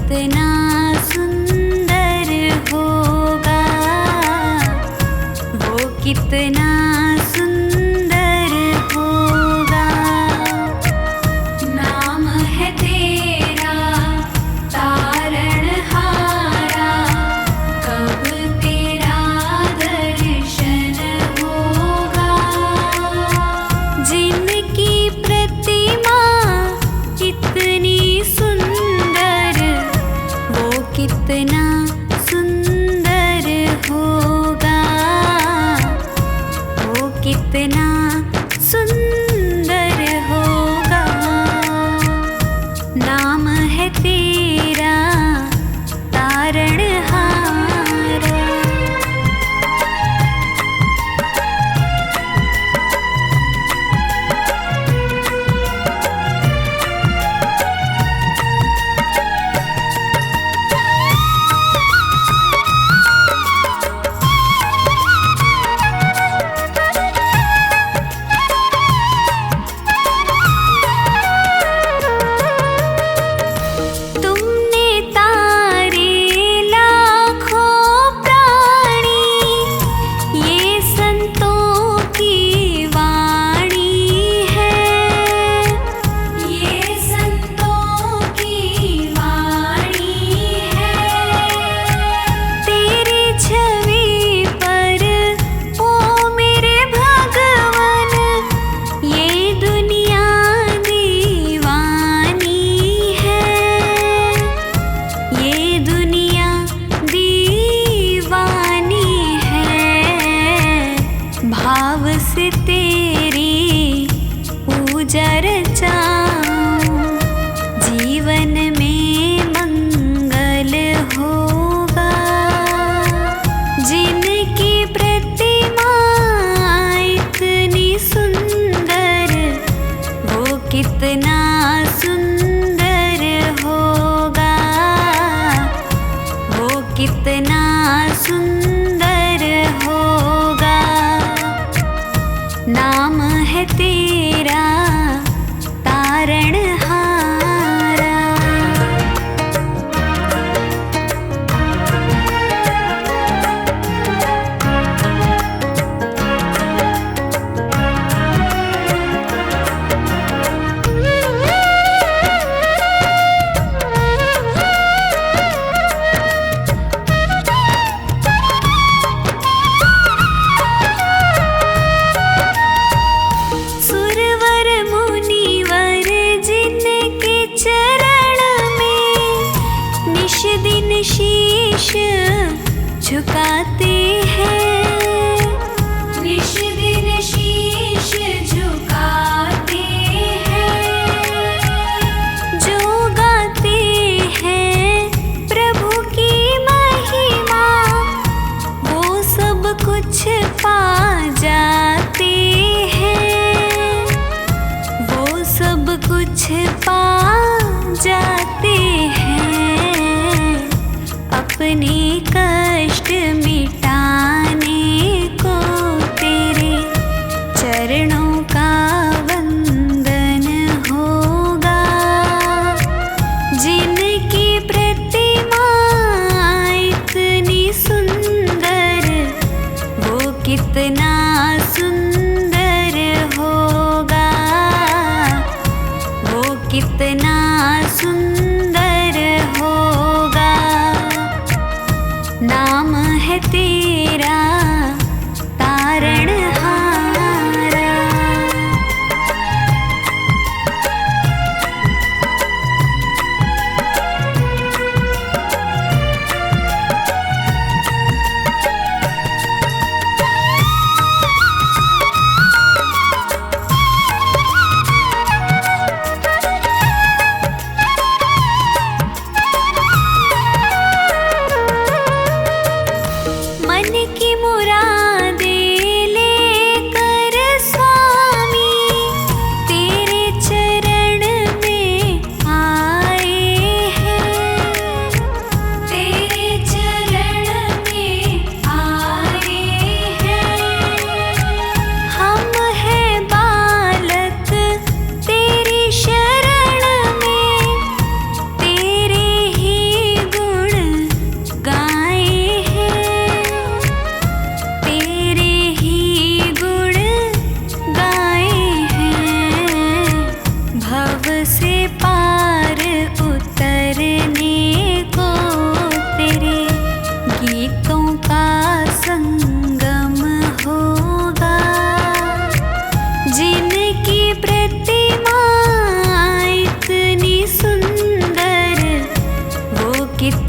कितना सुंदर होगा, वो कितना सुंदर होगा। नाम है तेरा तारणहारा, कब तेरा दर्शन होगा। जिनकी प्रतिमा कितनी सुंदर, वो कितना सुंदर होगा, वो कितना सुंदर होगा। नाम है तेरा तारणहारा। तुमने तारे लाखों प्राणी, ये संतों की वाणी है, ये संतों की वाणी है। तेरी छवि पर ओ मेरे भगवन, ये दुनिया दीवानी है, ये दुनिया दीवानी है। भाव से तेरी पूजा रचाऊं, जीवन में मंगल होगा। जिनकी प्रतिमा इतनी सुंदर, वो कितना सुंदर होगा, वो कितना सुंदर होगा। नाम है तेरा तारणहारा। सुरवर मुनिवर जिनके चरण में निश दिन शीश झुकाते हैं, निश दिन शीश झुकाते हैं। जो गाते हैं प्रभु की महिमा, वो सब कुछ पा जाते हैं, वो सब कुछ पा जाते हैं। अपने कष्ट मिटाने को तेरे चरणों का वंदन होगा। जिनकी प्रतिमा इतनी सुंदर, वो कितना सुंदर होगा, वो कितना सुंदर होगा। नाम है तेरा तारणहारा। मन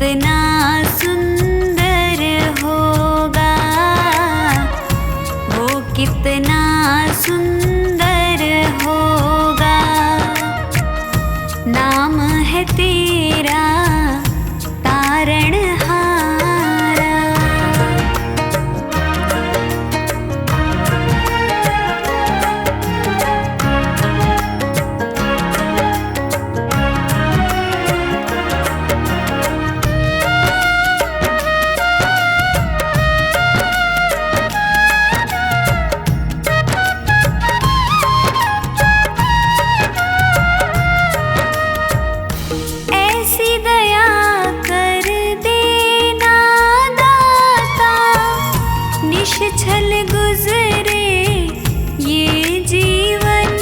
कितना सुंदर होगा, वो कितना सुंदर होगा। नाम है तेरा तारणहारा। ऐसी दया कर देना दाता, निश्छल गुजरे ये जीवन,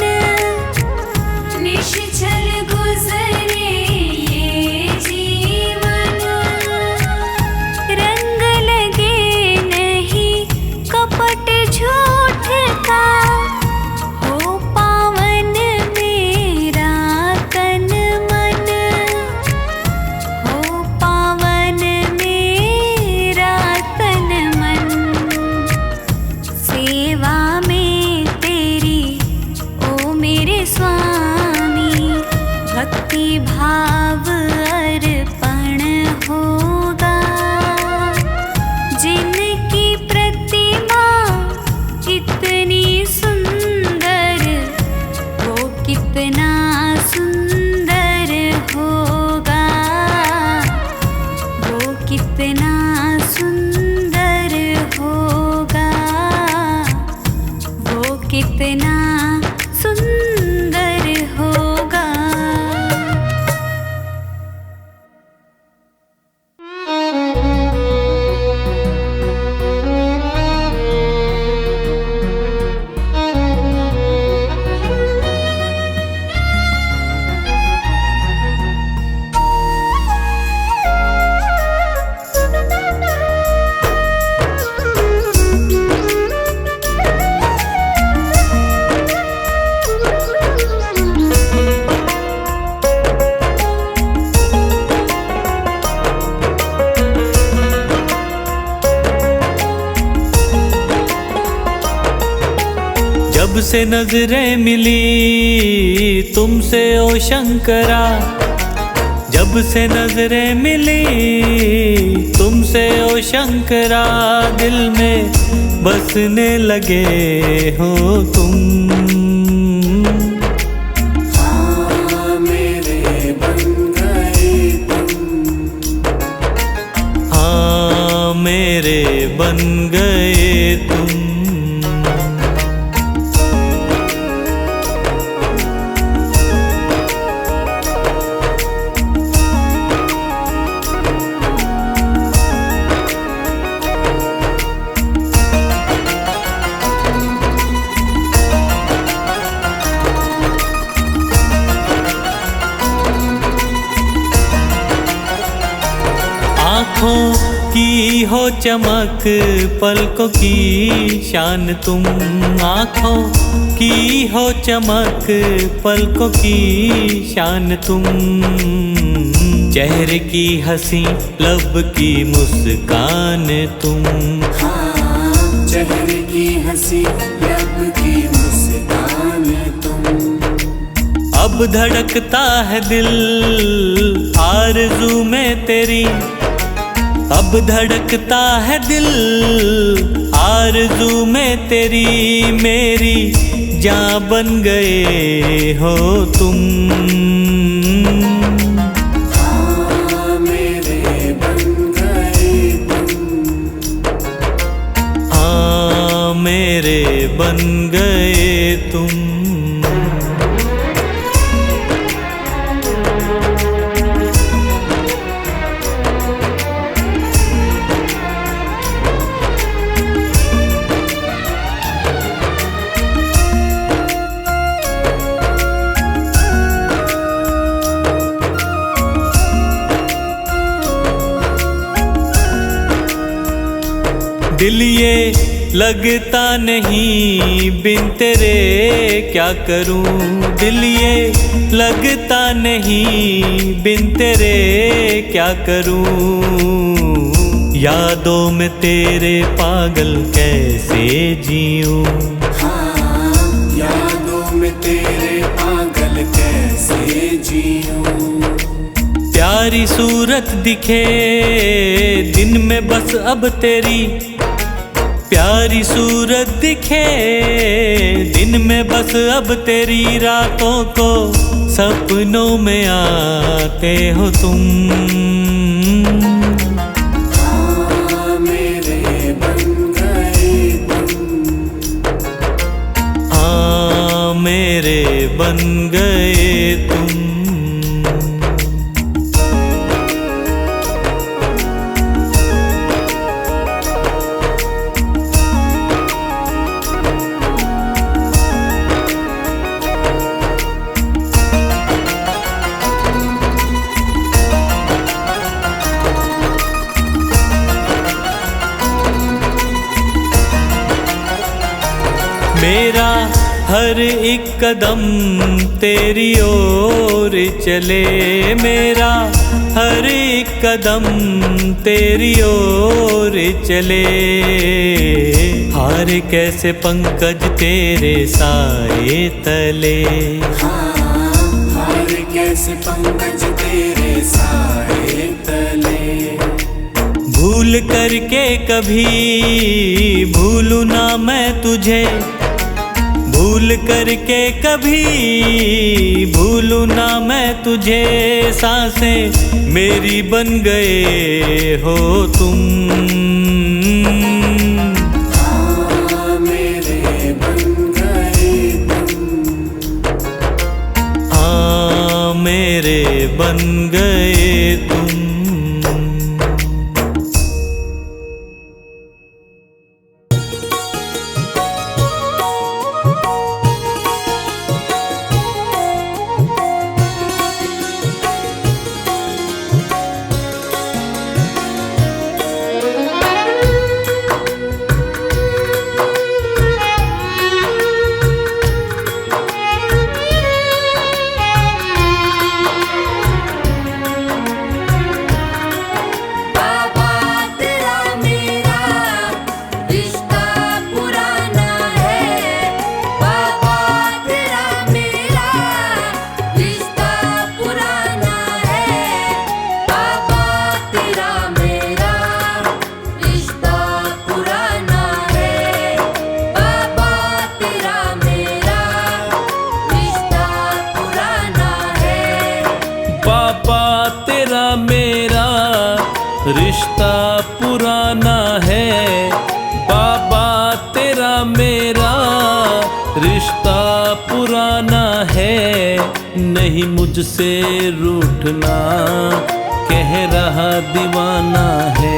निश्छल गुजरे ये जीवन। रंग लगे नहीं कपट झूठ का, हो पावन मेरा तन मन, हो पावन मेरा तन मन। सेवा में तेरी ओ मेरे स्वामी, भक्ति भाव अर्पण होगा। जिनकी प्रतिमा इतनी सुंदर, वो कितना सुंदर होगा, वो कितना सुंदर होगा, वो कितना सुंदर होगा। जब से नजरें मिली तुमसे ओ शंकरा, जब से नजरें मिली तुमसे ओ शंकरा, दिल में बसने लगे हो तुम। हाँ मेरे बन गए तुम, हाँ मेरे बन गए तुम। आँखों की हो चमक, पलकों की शान तुम। आँखों की हो चमक, पलकों की शान तुम। चेहरे की हंसी, लब की मुस्कान तुम। हाँ चेहरे की हंसी, लब की मुस्कान तुम। अब धड़कता है दिल आरज़ू में तेरी, अब धड़कता है दिल आरज़ू में तेरी। मेरी जान बन गए हो तुम। हाँ मेरे बन गए तुम, हाँ मेरे बन गए तुम। दिल ये लगता नहीं बिन तेरे क्या करूं, दिल ये लगता नहीं बिन तेरे क्या करूं। यादों में तेरे पागल कैसे जीऊं, यादों में तेरे पागल कैसे जीऊं। प्यारी सूरत दिखे दिन में बस अब तेरी, प्यारी सूरत दिखे दिन में बस अब तेरी। रातों को सपनों में आते हो तुम, मेरे बन गए तुम। मेरे बन गए तुम। मेरा हर एक कदम तेरी ओर चले, मेरा हर एक कदम तेरी ओर चले। हार कैसे पंकज तेरे साए तले, हार कैसे पंकज तेरे साए तले। भूल करके कभी भूलूं ना मैं तुझे, भूल करके कभी भूलूं ना मैं तुझे। सांसें मेरी बन गए हो तुम, मेरे बन गए तुम। मेरे बन गए तुम। रिश्ता पुराना है बाबा, तेरा मेरा रिश्ता पुराना है। नहीं मुझसे रूठना कह रहा दीवाना है।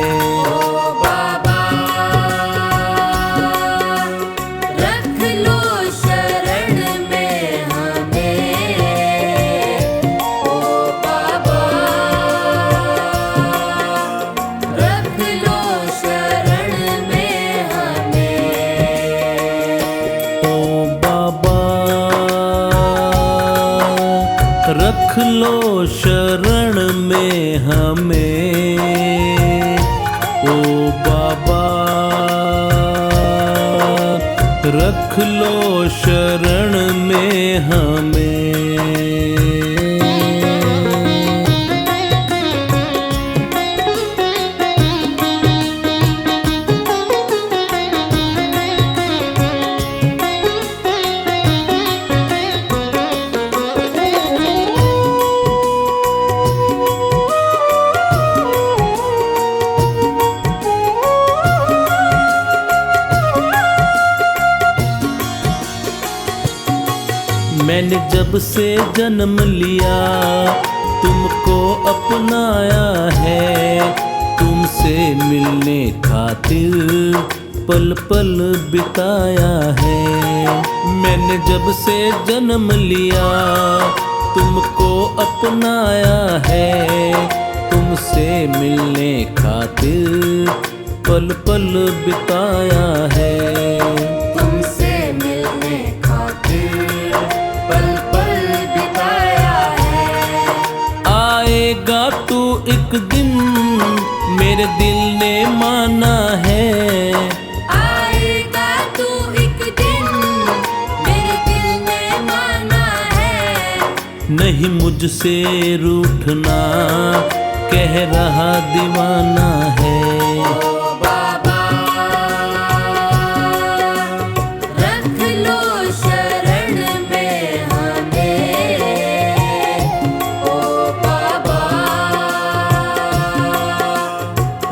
रख लो शरण में हमें, ओ बाबा रख लो शरण में हमें। मैंने जब से जन्म लिया तुमको अपनाया है, तुमसे मिलने खातिर पल पल बिताया है। मैंने जब से जन्म लिया तुमको अपनाया है, तुमसे मिलने खातिर पल पल बिताया है। तुमसे मिलने खातिर पल पल बिताया है। आएगा तू एक दिन मेरे दिल ने माना है। आएगा तू एक दिन मेरे दिल ने माना है। नहीं मुझसे रूठना कह रहा दीवाना है। ओ बाबा रख लो शरण में हमें। ओ बाबा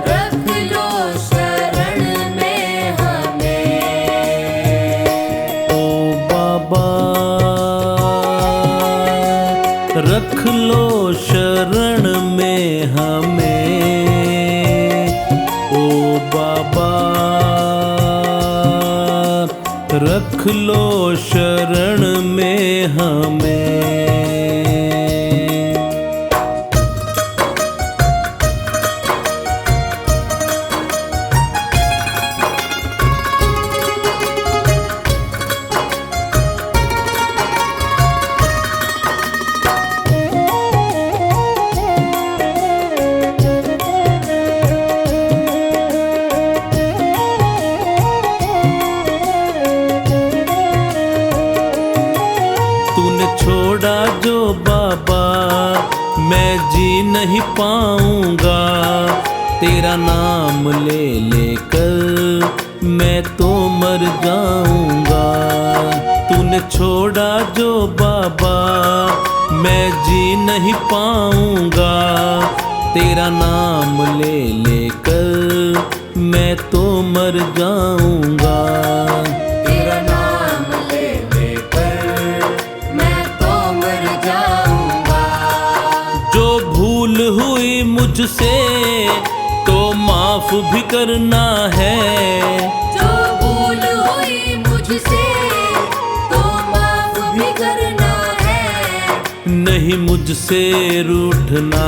रख लो शरण में हमें। ओ बाबा रख लो शरण में हमें। ओ बाबा रख लो शरण में हमें। तूने छोड़ा जो बाबा मैं जी नहीं पाऊंगा। तेरा नाम ले लेकर मैं तो मर जाऊंगा। तूने छोड़ा जो बाबा मैं जी नहीं पाऊंगा। तेरा नाम ले लेकर मैं तो मर जाऊंगा। तेरा नाम ले लेकर मैं तो मर जाऊंगा। जो भूल हुई मुझसे तो माफ भी करना है। जो भूल हुई मुझसे तो माफ भी करना है। नहीं मुझसे रूठना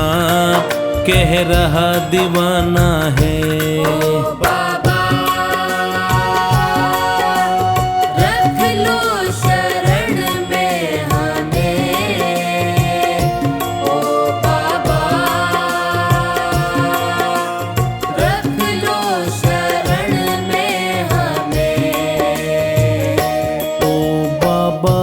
कह रहा दीवाना है। ओ बाबा रख लो शरण में हमें। ओ बाबा रख लो शरण में हमें। ओ बाबा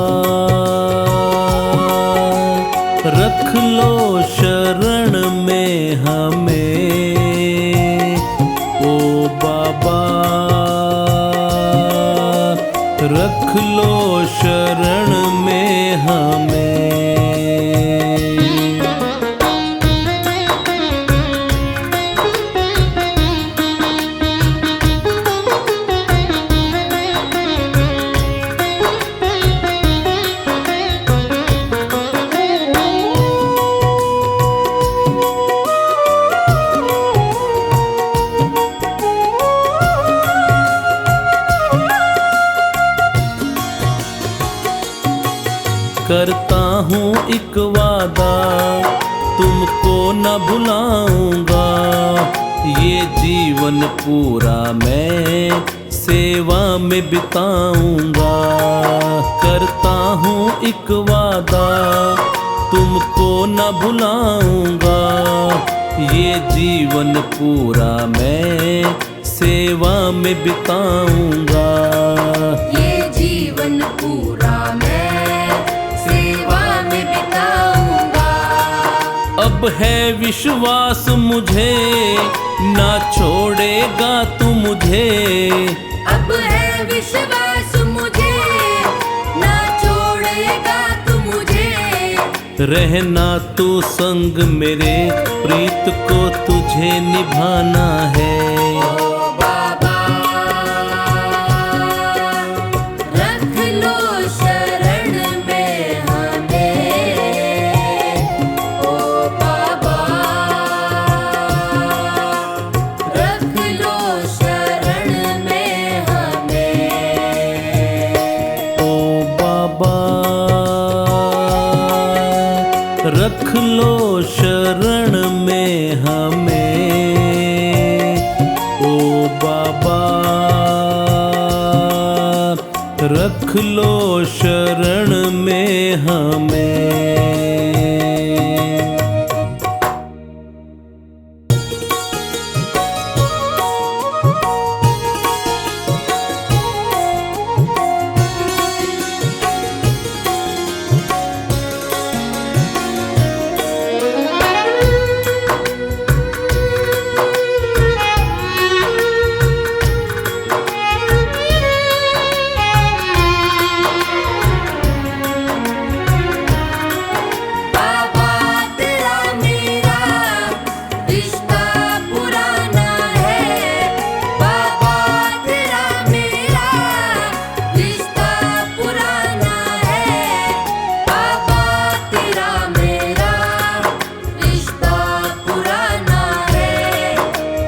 रख लो शरण में हमें। ओ बाबा रख लो शरण में हमें। करता हूँ एक वादा तुमको न भुलाऊंगा। ये जीवन पूरा मैं सेवा में बिताऊंगा। करता हूँ एक वादा तुमको न भुलाऊंगा। ये जीवन पूरा मैं सेवा में बिताऊंगा। ये जीवन पूरा मैं सेवा में बिताऊंगा। अब है विश्वास मुझे ना छोड़ेगा तू मुझे। अब है विश्वास मुझे ना छोड़ेगा तू मुझे। रहना तू संग मेरे प्रीत को तुझे निभाना है। ओ बाबा रख लो शरण में हमें। ओ बाबा रख लो शरण में हमें। ओ बाबा रख लो शरण में हमें। ओ बाबा रख लो शरण में हमें। बाबा तेरा मेरा रिश्ता पुराना है। बाबा तेरा मेरा रिश्ता पुराना है। बाबा तेरा मेरा रिश्ता पुराना है।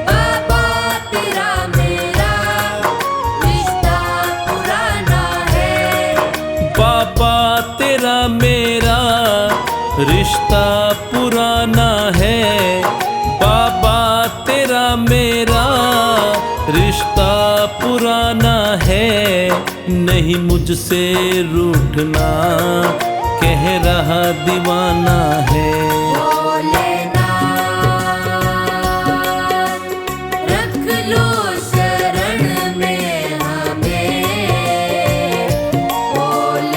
बाबा तेरा मेरा रिश्ता पुराना है। बाबा तेरा मेरा रिश्ता पुराना है। बाबा तेरा मेरा रिश्ता पुराना है। नहीं मुझसे रूठना कह रहा दीवाना है। भोलेनाथ रख लो शरण में हमें। भोलेनाथ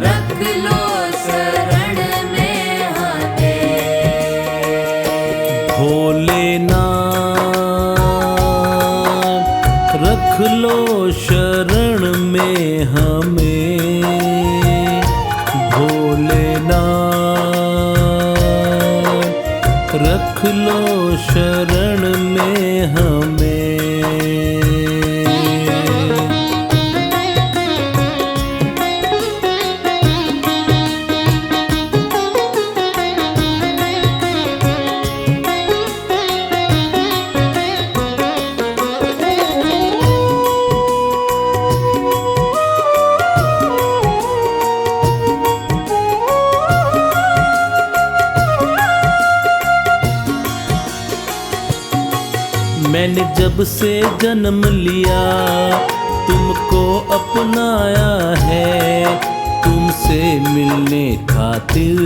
रख लो शरण में हमें। भोलेनाथ रख लो शरण में हमें। भोलेनाथ रख लो शरण में हमें। मैंने जब से जन्म लिया तुमको अपनाया है। तुमसे मिलने खातिर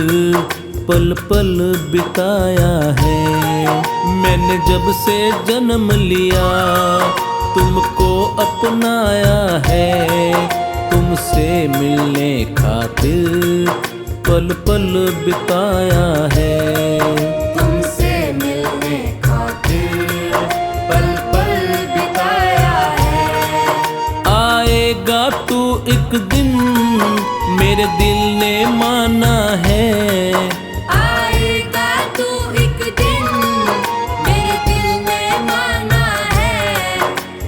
पल पल बिताया है। मैंने जब से जन्म लिया तुमको अपनाया है। तुमसे मिलने खातिर पल पल बिताया है। तुमसे मिलने खातिर पल पल बिताया है। आएगा तू एक दिन मेरे दिल ने माना है। आएगा तू एक दिन मेरे दिल ने माना है।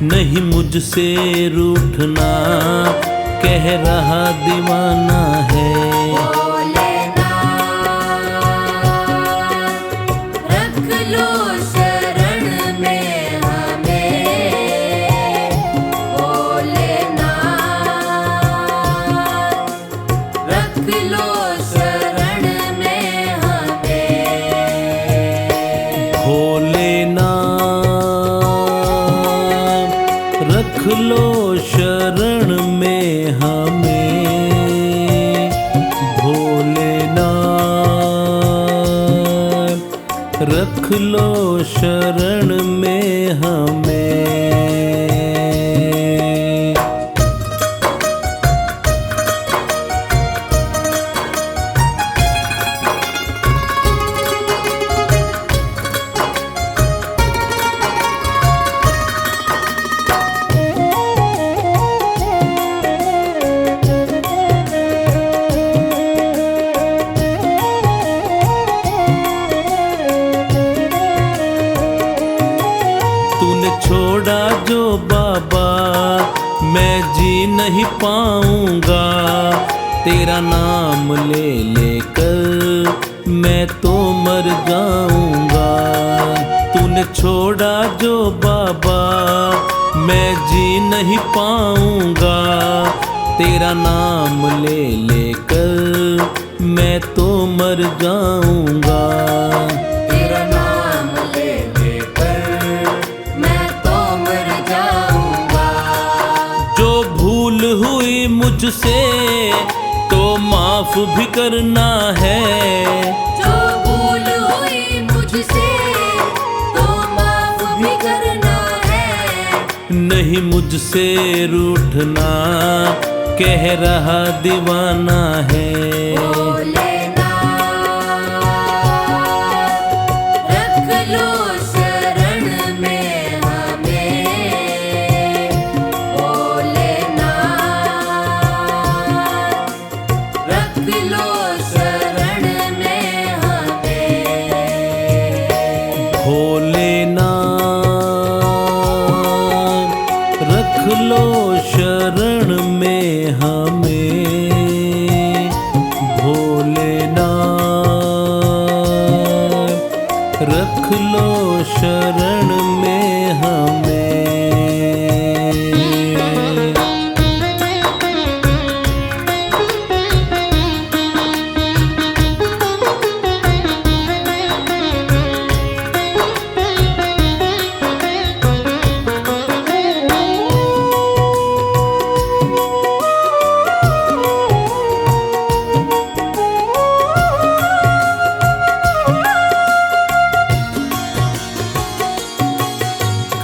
नहीं मुझसे रूठना कह रहा दीवाना है। भोलेनाथ रख लो शरण में हमें। भोलेनाथ रख लो शरण में हमें। भोलेनाथ रख लो शरण में हमें। भोलेनाथ रख लो शरण में हमें। छोड़ा जो बाबा मैं जी नहीं पाऊंगा। तेरा नाम ले लेकर मैं तो मर जाऊंगा। तूने छोड़ा जो बाबा मैं जी नहीं पाऊंगा। तेरा नाम ले लेकर मैं तो मर जाऊंगा। तेरा नाम ले मुझसे तो माफ भी करना है। जो भूल हुई मुझसे तो माफ भी करना है। नहीं मुझसे रूठना, कह रहा दीवाना है। भोलेनाथ रख लो शरण में हमें। भोलेनाथ रख लो शरण में हमें। भोलेनाथ रख लो शरण में हमें। भोलेनाथ रख लो शरण में हमें।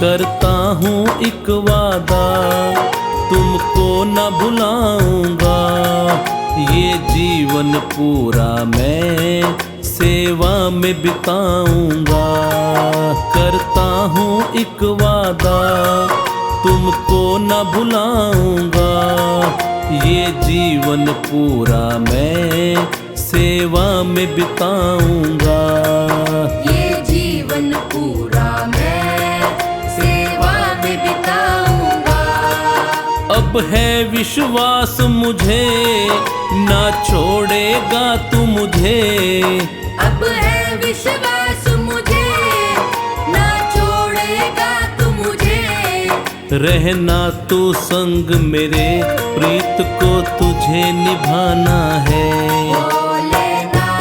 करता हूँ एक वादा, तुमको न भुलाऊंगा। ये जीवन पूरा मैं सेवा में बिताऊंगा। करता हूँ एक वादा, तुमको न भुलाऊंगा। ये जीवन पूरा मैं सेवा में बिताऊंगा। ये जीवन पूरा मैं सेवा में बिताऊंगा। अब है विश्वास मुझे, ना छोड़ेगा तू मुझे। अब है विश्वास मुझे, ना छोड़ेगा तू मुझे। रहना तू संग मेरे, प्रीत को तुझे निभाना है। भोलेनाथ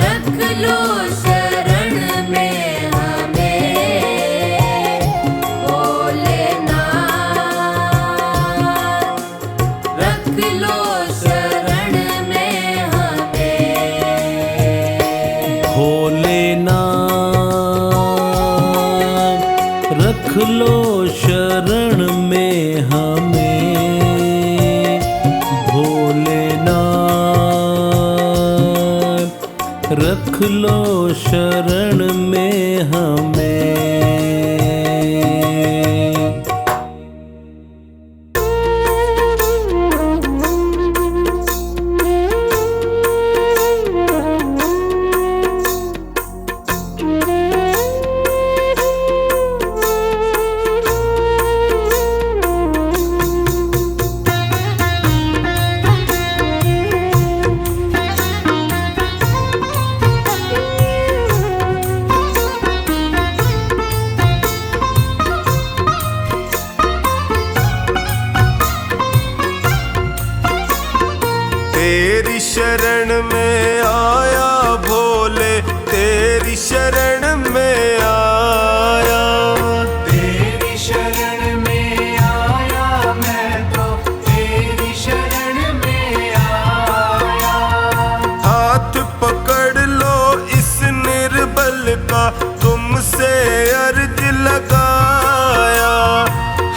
रख लो शरण में हमें। भोलेनाथ रख लो शरण में हमें। भोलेनाथ रख लो शरण में हमें। भोलेनाथ रख लो शरण में हमें। तेरी शरण में आया भोले, तेरी शरण में आया। तेरी शरण में आया मैं तो, तेरी शरण में आया। हाथ पकड़ लो इस निर्बल का, तुमसे अर्ज लगाया।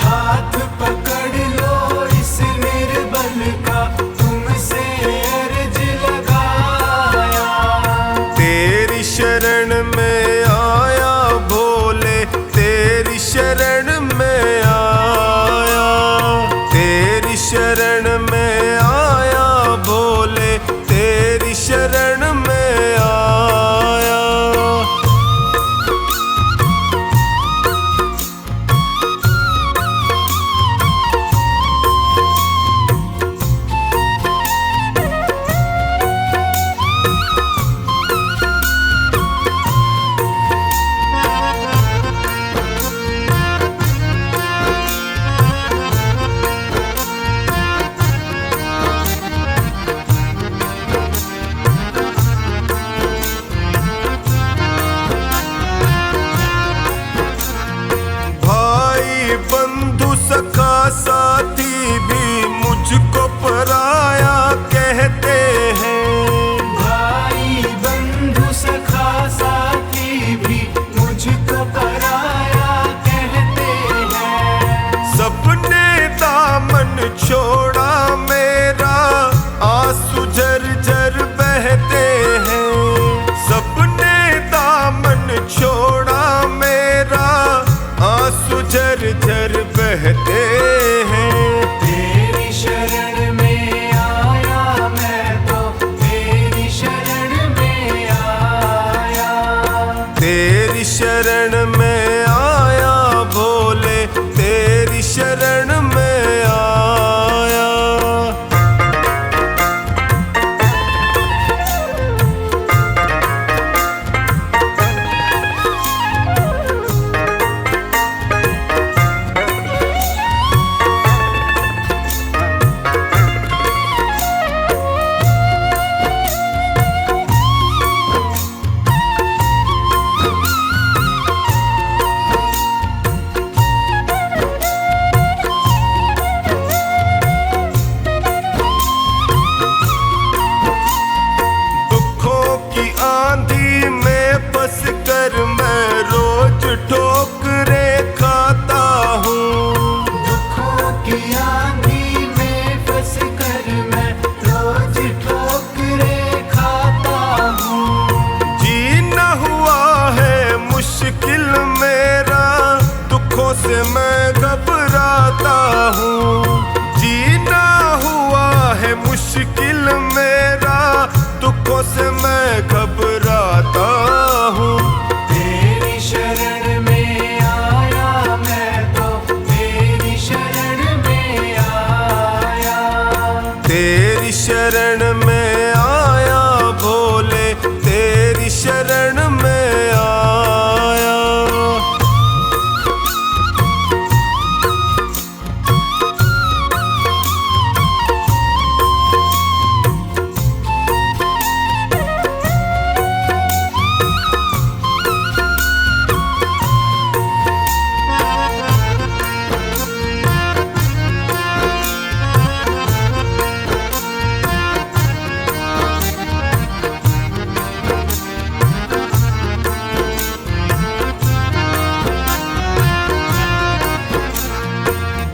हाथ पकड़ लो इस निर्बल का, तुमसे अर्ज लगाया। तेरी शरण में आंखों से मैं घबराता हूँ। तेरी शरण में आया मैं तो, तेरी शरण में आया। तेरी शरण में आया भोले, तेरी शरण में आया।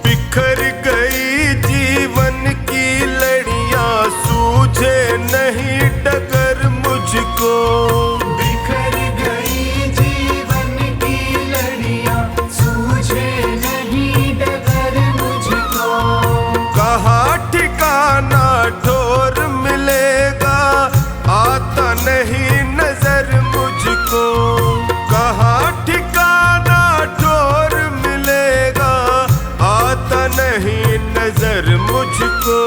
बिखर गई जीवन की लड़ियां, सूझे नहीं डगर मुझको। बिखर गई जीवन की लड़ियां, सूझे नहीं डगर मुझको। कहाँ ठिकाना ठोर मिलेगा, आता नहीं नजर मुझको। कहाँ ठिकाना ठोर मिलेगा, आता नहीं नजर मुझको।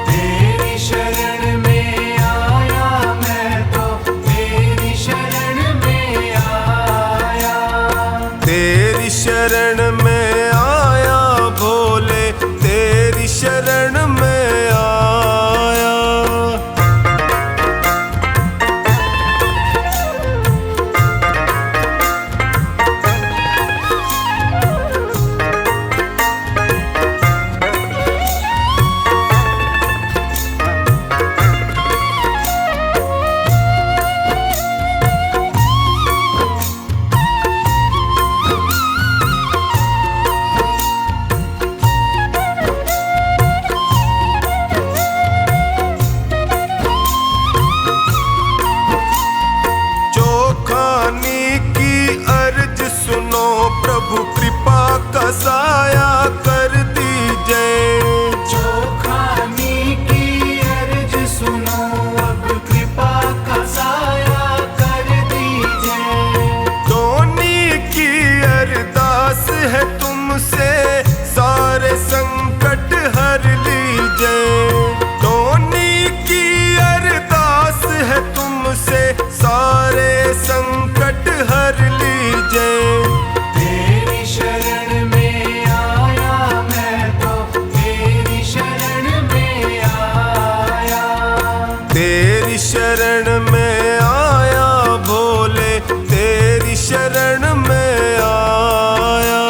तेरी शरण में आया मैं तो, तेरी शरण में आया। तेरी शरण में आया भोले, तेरी शरण में आया। चौखानी की अर्ज सुनो प्रभु, कृपा का साया कर दीजिए। चौखानी की अर्ज सुनो, अब कृपा का साया कर दीजिए। धोनी की अरदास है तुमसे, सारे संकट हर लीजिए। धोनी की अरदास है तुमसे, सारे संकट हर लीजिए। तेरी शरण में आया मैं तो, तेरी शरण में आया। तेरी शरण में आया भोले, तेरी शरण में आया।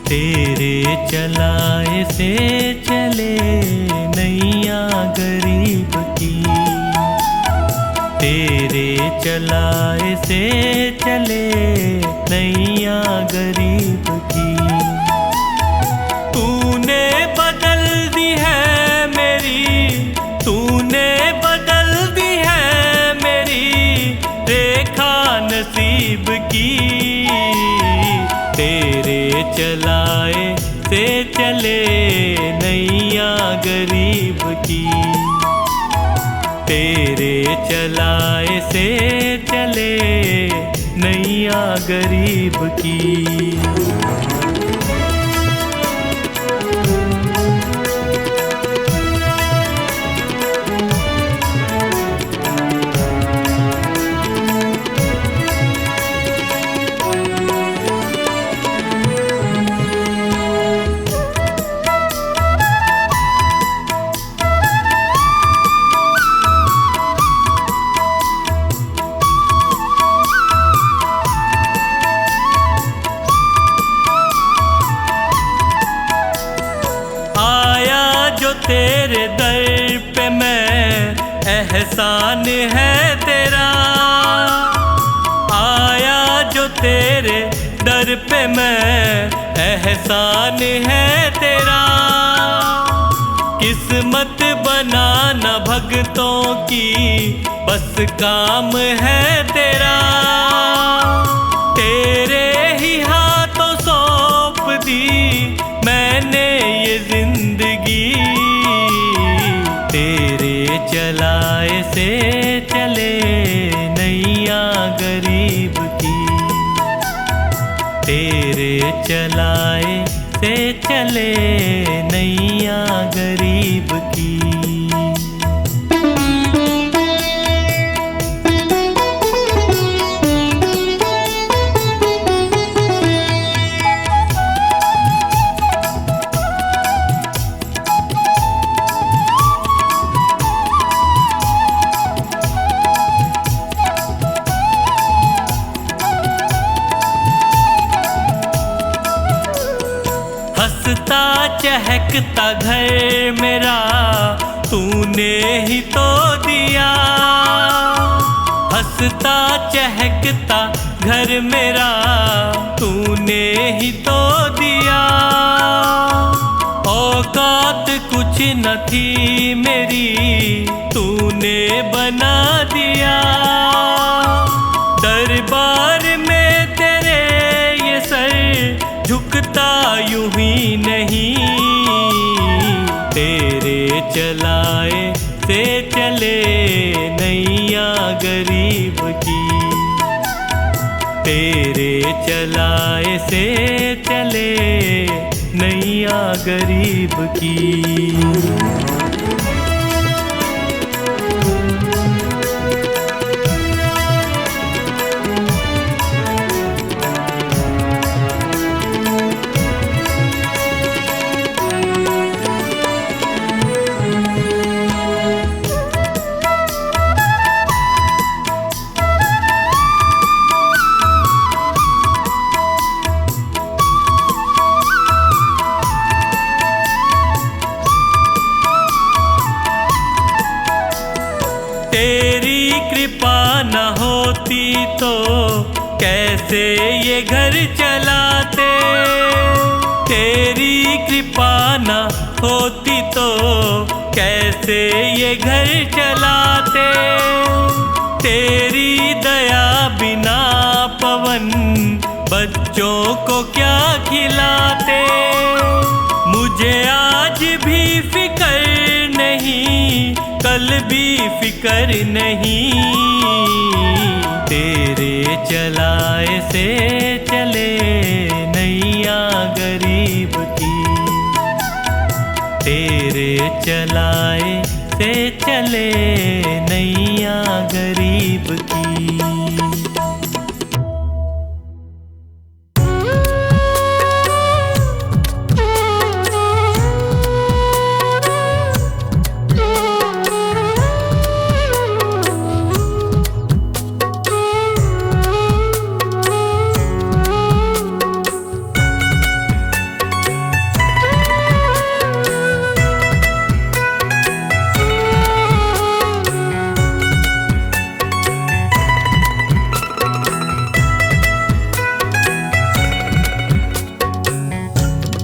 तेरे चलाए से चले नैया गरीब की, तेरे चलाए से चले नैया गरीब की। तूने बदल दी है मेरी, तूने बदल दी है मेरी रेखा नसीब की। तेरे चलाए से चले नैया गरीब की, तेरे चलाए से चले नैया गरीब की। तेरे दर पे मैं, एहसान है तेरा। आया जो तेरे दर पे मैं, एहसान है तेरा। किस्मत बनाना भक्तों की बस काम है तेरा। तेरे ही हाथों सौंप दी मैंने ये जिंदगी। तेरे चलाए से चले नैया गरीब की। तेरे चलाए से चले नैया गरीब की। हंसता चहकता घर मेरा तूने ही तो दिया। हंसता चहकता घर मेरा तूने ही तो दिया। औकात कुछ न थी मेरी तूने बना दिया। दरबार में तेरे ये सर झुकता यूं ही नहीं। तेरे चलाए से चले नैया गरीब की। तेरे चलाए से चले नैया गरीब की। तेरी कृपा न होती तो कैसे ये घर चलाते। तेरी कृपा न होती तो कैसे ये घर चलाते। तेरी दया बिना पवन बच्चों को क्या खिलाते। मुझे आज भी फिकर नहीं कल भी फिकर नहीं। तेरे चलाए से चले नैया गरीब की। तेरे चलाए से चले नैया गरीब की।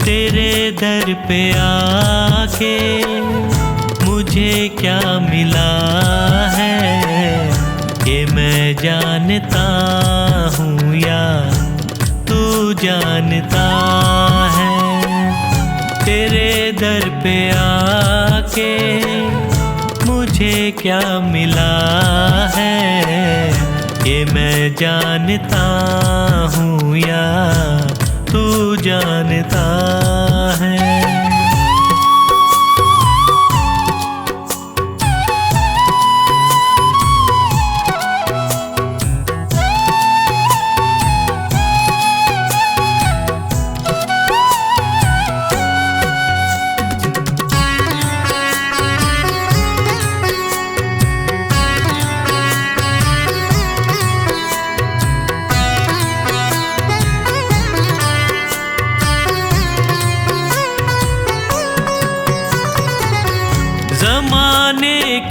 तेरे दर पे आके मुझे क्या मिला है। ये मैं जानता हूँ या तू जानता है। तेरे दर पे आके मुझे क्या मिला है। ये मैं जानता हूँ या तू जानता है।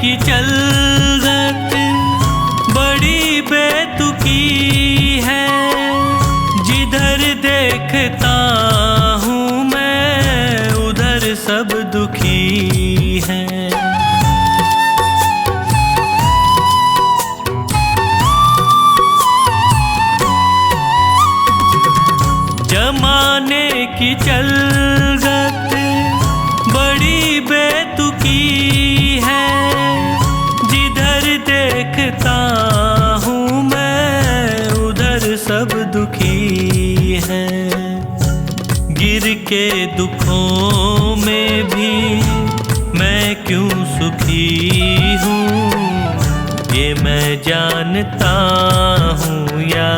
की चलत बड़ी बेतुकी है, जिधर देखता हूँ मैं उधर सब दुखी है। जमाने की चलत बड़ी बेतुकी है, जिधर देखता हूँ मैं उधर सब दुखी है। गिर के दुखों में भी मैं क्यों सुखी हूँ, ये मैं जानता हूँ या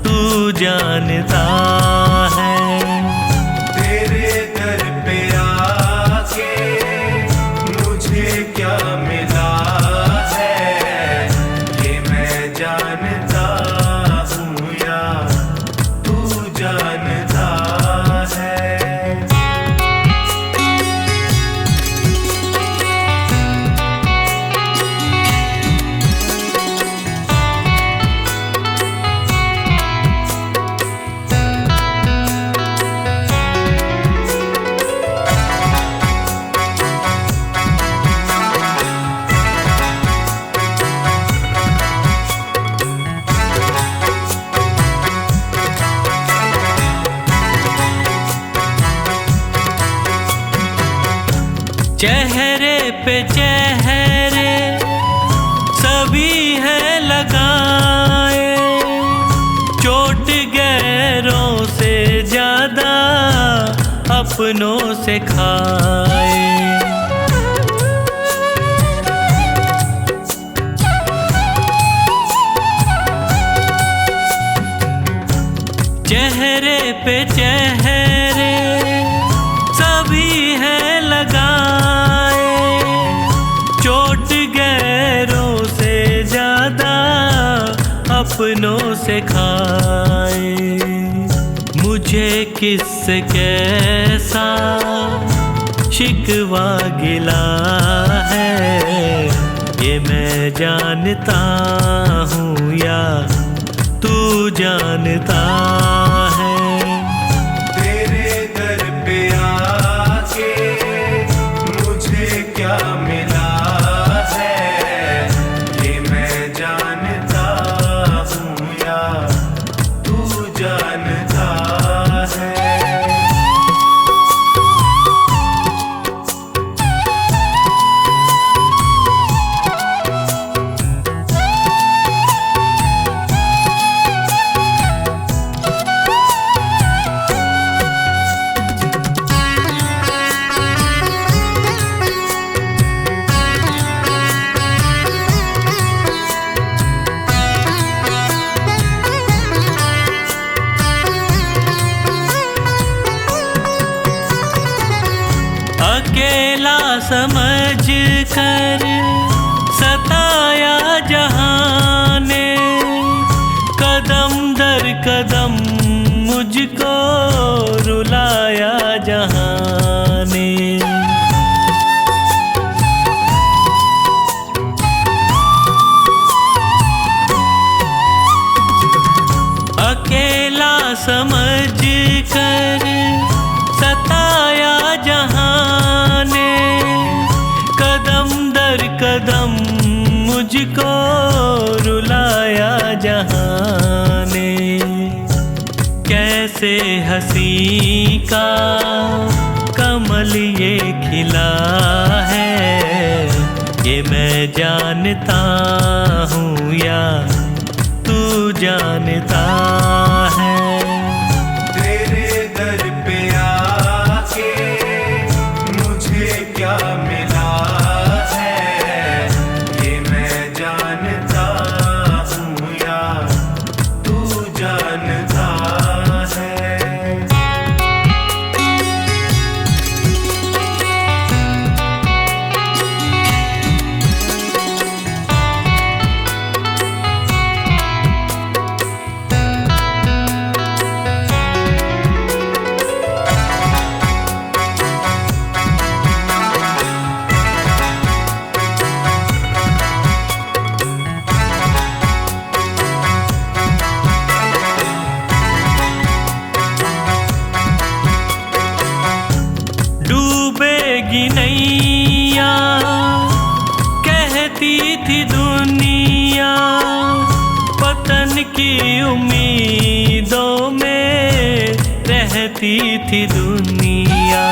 तू जानता है। तेरे दर पे आके मुझे क्या मिला है, ये मैं जानता हूँ या तू जानता है। चेहरे पे चेहरे सभी है लगाए, चोट गैरों से ज्यादा अपनों से खाए। चेहरे पे चेहरे सभी है लगाए, चोट गैरों से ज्यादा अपनों से खाए। मुझे किससे कैसा शिकवा गिला है, ये मैं जानता हूँ या तू जानता है। तेरे दर पे आके मुझे क्या मिला है, ये मैं जानता हूँ या तू जानता है। अकेला समझ कर सताया जहाँ ने, कदम दर कदम मुझको रुलाया जहाँ ने। अकेला समझ कर सताया जहाँ ने, कदम दर कदम मुझको रुलाया जहाँ ने। कैसे हंसी का कमल ये खिला है, ये मैं जानता हूँ या तू जानता है। तेरे दर पे आके मुझे क्या मिला है, ये मैं जानता हूँ या तू जानता है। डूबेगी नैया, कहती थी दुनिया, पतन की उम्मीदों में रहती थी दुनिया।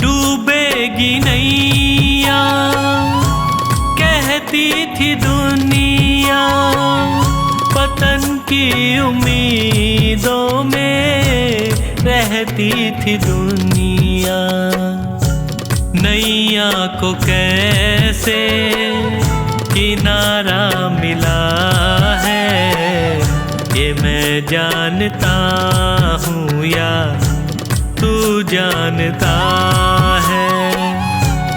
डूबेगी नैया, कहती थी दुनिया, पतन की उम्मीदों में रहती थी दुनिया। नैया को कैसे किनारा मिला है, ये मैं जानता हूँ या तू जानता है।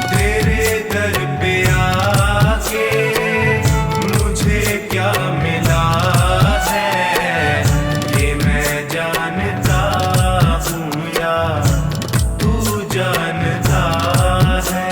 तेरे दर पे आके मुझे क्या मिला है, ये मैं जानता हूँ या तू जानता है।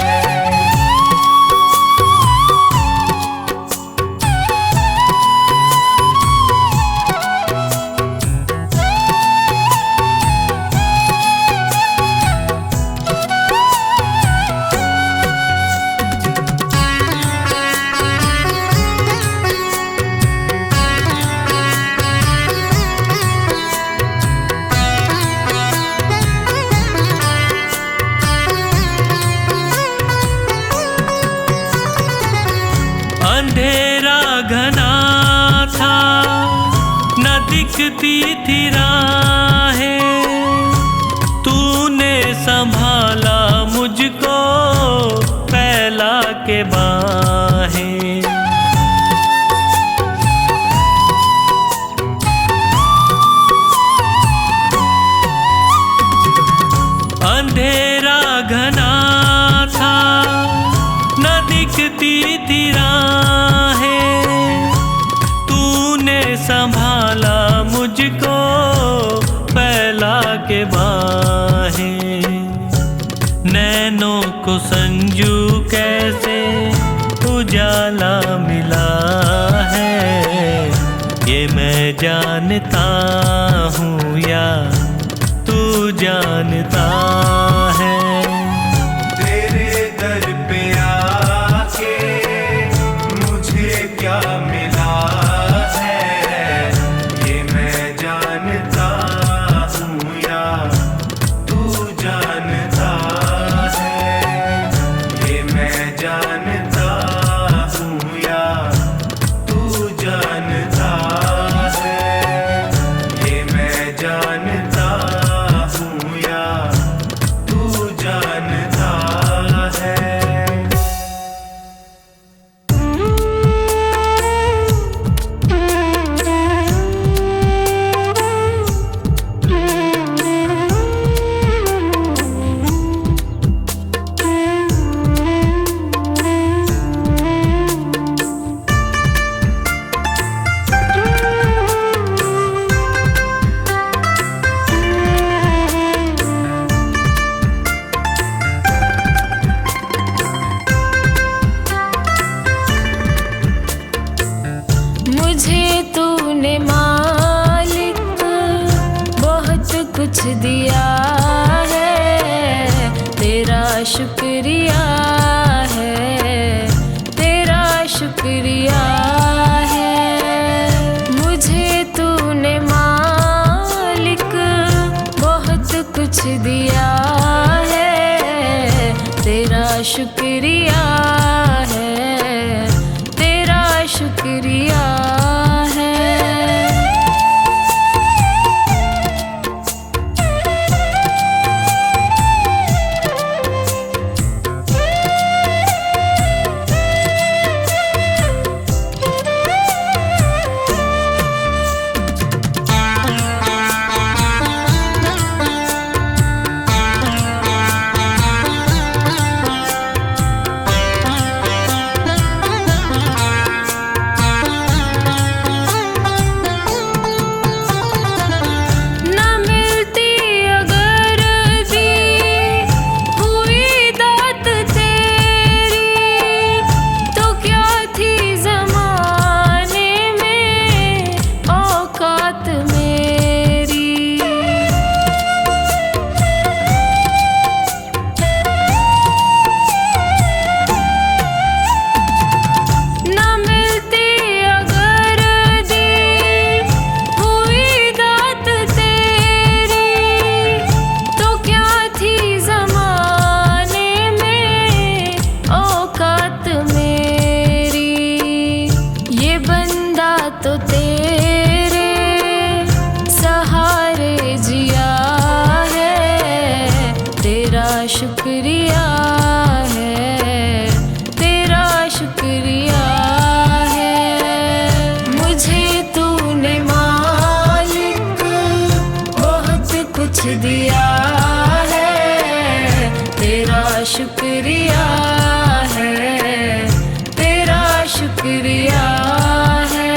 अंधेरा घना था, न दिखती थी राहें, तूने संभाला मुझको फैला के बाहें। अंधेरा घना था, न दिखती थी राहें, तूने संभाला मुझको फैला के बाहें। नैनों को संजू कैसे उजाला मिला है, ये मैं जानता हूँ या तू जानता है। तेरे दर पे आके मुझे क्या मिला है, ये मैं जानता हूँ या तू जानता है। ये मैं जानता हूँ या तू जानता है। ये मैं जानता हूँ या तू जानता है। मुझे तूने मालिक बहुत कुछ दिया है, तेरा शुक्रिया है, तेरा शुक्रिया है। मुझे तूने मालिक बहुत कुछ दिया है, तेरा शुक्रिया है, तेरा शुक्रिया है। सदा तो तेरे सहारे जिया है, तेरा शुक्रिया है, तेरा शुक्रिया है। मुझे तूने मालिक बहुत कुछ दिया है, तेरा शुक्रिया है, तेरा शुक्रिया है।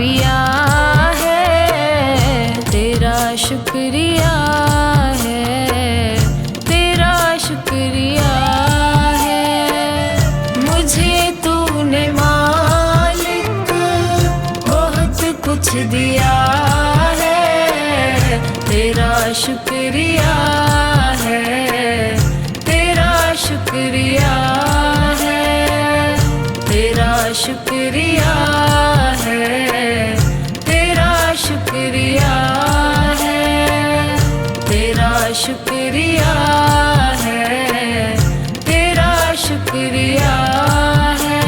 पिया है, तेरा शुक्रिया है, तेरा शुक्रिया है। मुझे तूने मालिक बहुत कुछ दिया है, तेरा शुक्रिया है, तेरा शुक्रिया है, तेरा शुक्रिया है, तेरा शुक्रिया है, तेरा शुक्रिया है, तेरा शुक्रिया है।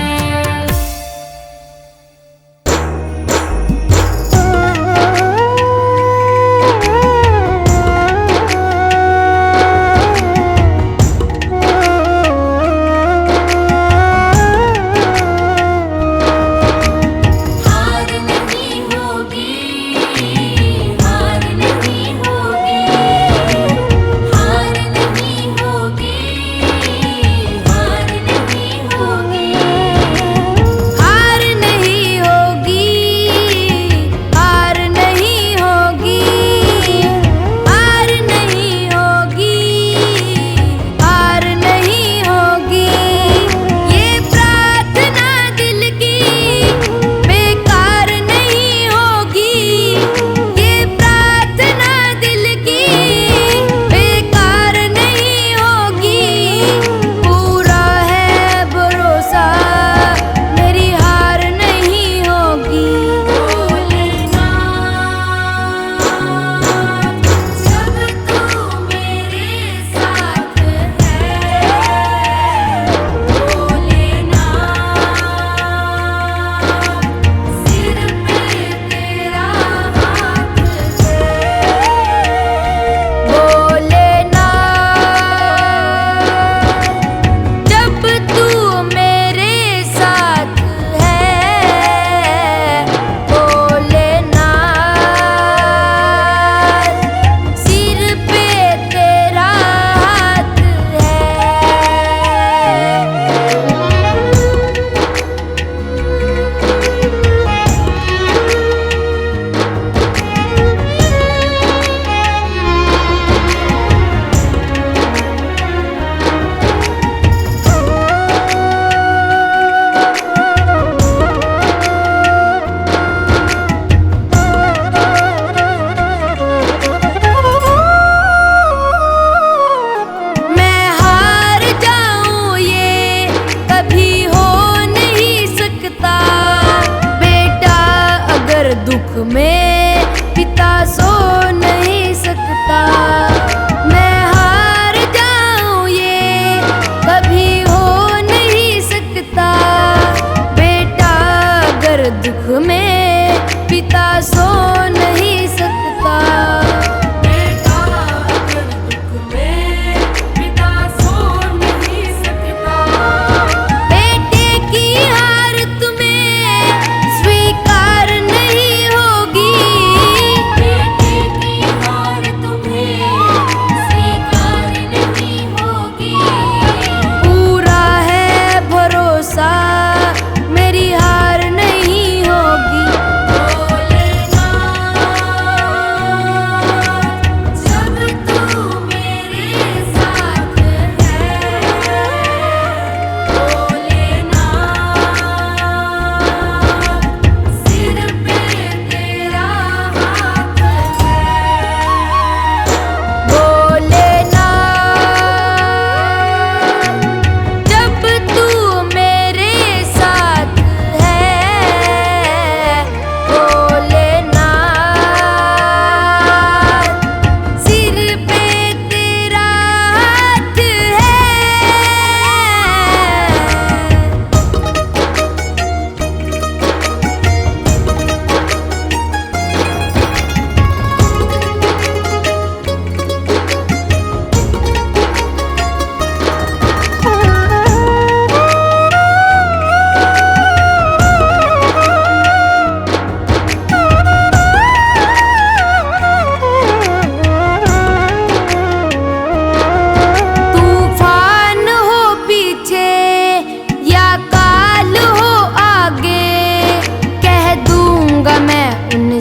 हार नहीं होगी, हार नहीं होगी, हार नहीं होगी, हार नहीं होगी, हार नहीं होगी, हार नहीं होगी, हार नहीं होगी, हार नहीं होगी। ये प्रार्थना दिल की बेकार नहीं होगी, ये प्रार्थना दिल की बेकार नहीं होगी। पूरा है भरोसा मेरी हार नहीं होगी। जब तू मेरे साथ है, भोलेनाथ, सिर पे तेरा हाथ भोलेनाथ, जब तू मेरे साथ है, भोलेनाथ, सिर पे तेरा हाथ है। मैं हार जाऊं ये कभी हो नहीं सकता, बेटा अगर दुख में पिता सो नहीं सकता। मैं हार जाऊं ये कभी हो नहीं सकता, बेटा अगर दुख में पिता सो नहीं सकता। बेटा अगर दुख में पिता सो नहीं सकता। बेटे की हार तुम्हें स्वीकार नहीं होगी, बेटे की हार तुम्हें स्वीकार नहीं होगी। पूरा है भरोसा मेरी हार नहीं होगी। भोलेनाथ,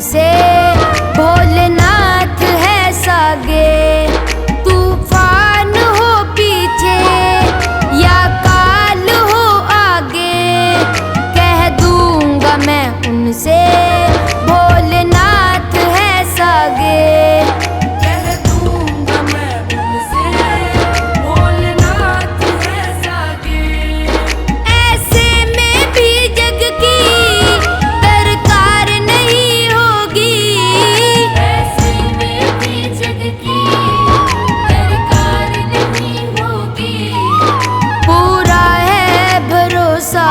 उनसे। भोलेनाथ है सागे, तूफान हो पीछे या काल हो आगे, कह दूंगा मैं उनसे। भोलेनाथ है सागे, कह दूंगा मैं उनसे, भोलेनाथ है सागे। ऐसे में भी जग की दरकार नहीं होगी, ऐसे में भी जग की दरकार नहीं होगी। पूरा है भरोसा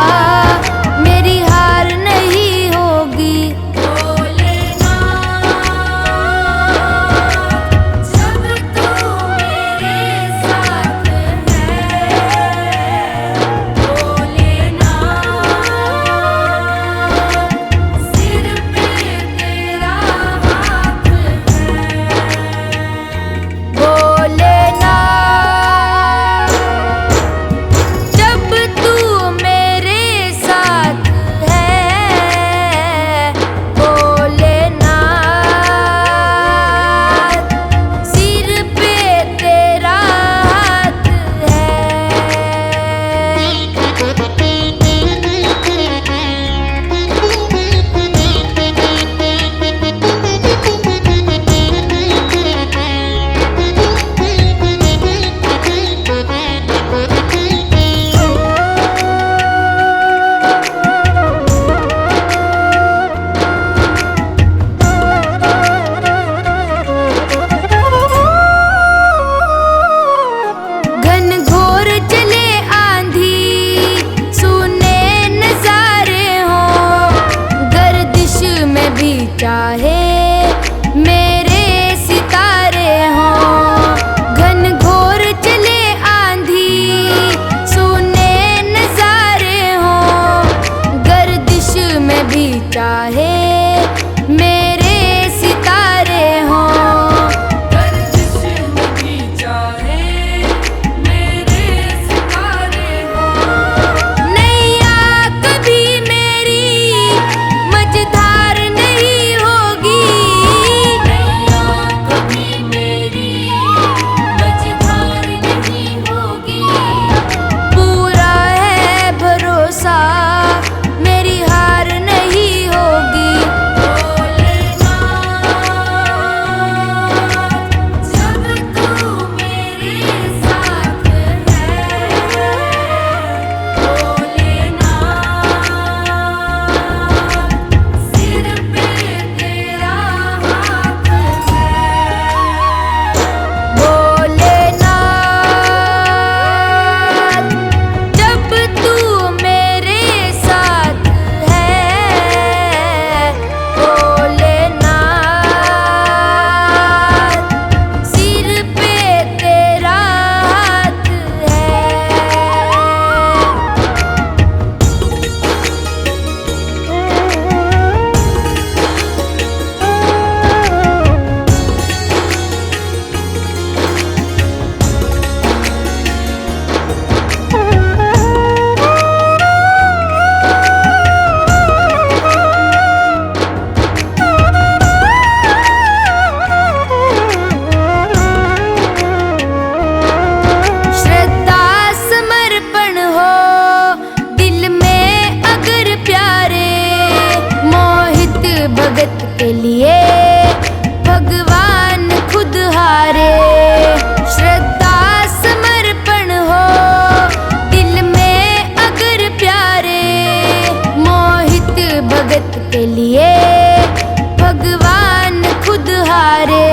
मेरी हार नहीं होगी। भोलेनाथ जब तू मेरे साथ है, भोलेनाथ सिर पे तेरा हाथ है। भोलेनाथ जब तू मेरे साथ है, भोलेनाथ सिर पे तेरा हाथ घनघोर चले आंधी, सुने नजारे हो, गर्दिश में भी चाहे मेरे सितारे हो। घनघोर चले आंधी, सुने नजारे हो, गर्दिश में भी चाहे मेरे सितारे हो। गर्दिश में भी चाहे मेरे सितारे हो। नैया कभी मेरी मझधार नहीं होगी, नैया कभी मेरी मझधार नहीं होगी। पूरा है भरोसा मेरी हार नहीं होगी। भोलेनाथ जब तू मेरे साथ है, भोलेनाथ सिर पे तेरा हाथ है। भोलेनाथ जब तू मेरे साथ है, भोलेनाथ सिर पे तेरा हाथ है। श्रद्धा समर्पण हो दिल में अगर प्यारे, मोहित भगत के लिए भगवान खुद हारे। श्रद्धा समर्पण हो दिल में अगर प्यारे, मोहित भगत के लिए भगवान खुद हारे।